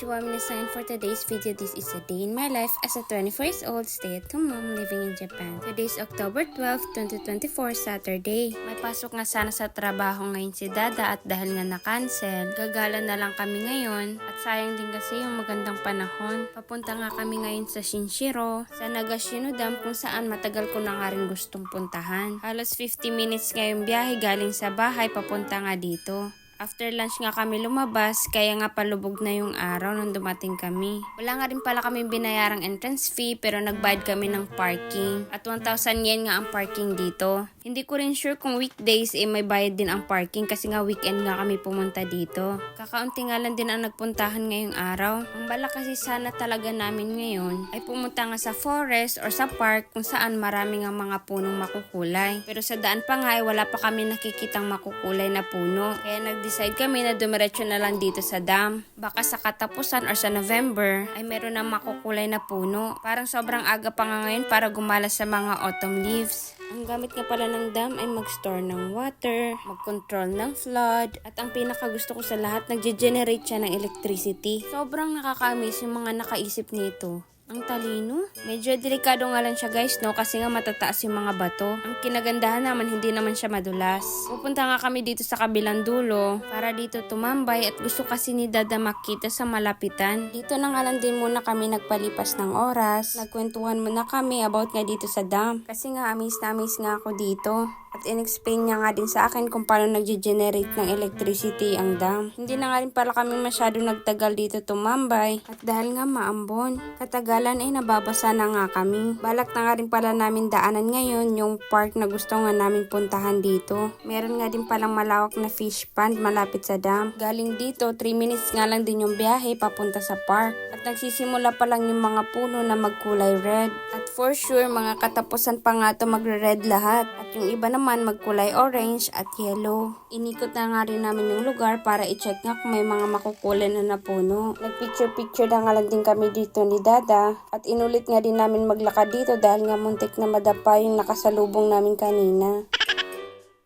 Konnichiwa minasan. For today's video, this is a day in my life as a 24-year-old stay-at-home mom living in Japan. Today is October 12, 2024, Saturday. May pasok nga sana sa trabaho ngayon si Dada at dahil nga na-cancel, gagala na lang kami ngayon. At sayang din kasi yung magandang panahon. Papunta nga kami ngayon sa Shinshiro, sa Nagashino Dam kung saan matagal ko na nga rin gustong puntahan. Halos 50 minutes ngayong biyahe galing sa bahay papunta nga dito. After lunch nga kami lumabas, kaya nga palubog na yung araw nung dumating kami. Wala nga rin pala kami binayarang entrance fee pero nagbayad kami ng parking. At 1,000 yen nga ang parking dito. Hindi ko rin sure kung weekdays may bayad din ang parking kasi nga weekend nga kami pumunta dito. Kakaunti nga lang din ang nagpuntahan ngayong araw. Ang bala kasi sana talaga namin ngayon ay pumunta nga sa forest or sa park kung saan marami nga mga punong makukulay. Pero sa daan pa nga ay wala pa kami nakikitang makukulay na puno. Kaya nag-decide kami na dumiretso na lang dito sa dam. Baka sa katapusan or sa November ay meron na makukulay na puno. Parang sobrang aga pa nga ngayon para gumala sa mga autumn leaves. Ang gamit nga pala ng dam ay mag-store ng water, mag-control ng flood, at ang pinakagusto ko sa lahat, nag-generate siya ng electricity. Sobrang nakaka-amaze yung mga nakaisip nito. Ang talino. Medyo delikado nga lang siya guys, no? Kasi nga matataas yung mga bato. Ang kinagandahan naman, hindi naman siya madulas. Pupunta nga kami dito sa kabilang dulo para dito tumambay at gusto kasi ni Dada makita sa malapitan. Dito na nga lang din muna kami nagpalipas ng oras. Nagkwentuhan muna kami about nga dito sa dam. Kasi nga amaze na amaze nga ako dito. At in-explain niya nga din sa akin kung paano nag-generate ng electricity ang dam. Hindi na nga rin pala kami masyado nagtagal dito tumambay. At dahil nga maambon, katagalan ay nababasa na nga kami. Balak na nga rin pala namin daanan ngayon yung park na gusto nga namin puntahan dito. Meron nga din palang malawak na fish pond malapit sa dam. Galing dito, 3 minutes nga lang din yung biyahe papunta sa park. At nagsisimula pa lang yung mga puno na magkulay red. At for sure, mga katapusan pa nga to magre-red lahat. At yung iba naman magkulay orange at yellow. Inikot na nga rin namin yung lugar para i-check nga kung may mga makukulay na puno. Nagpicture-picture na nga lang din kami dito ni Dada. At inulit nga din namin maglakad dito dahil nga muntik na madapa yung nakasalubong namin kanina.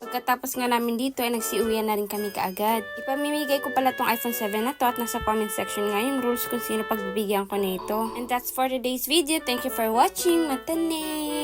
Pagkatapos nga namin dito ay nagsiuwian na rin kami kaagad. Ipamimigay ko pala tong iPhone 7 na to at nasa comment section nga yung rules kung sino pagbibigyan ko nito. And that's for today's video. Thank you for watching. Matane!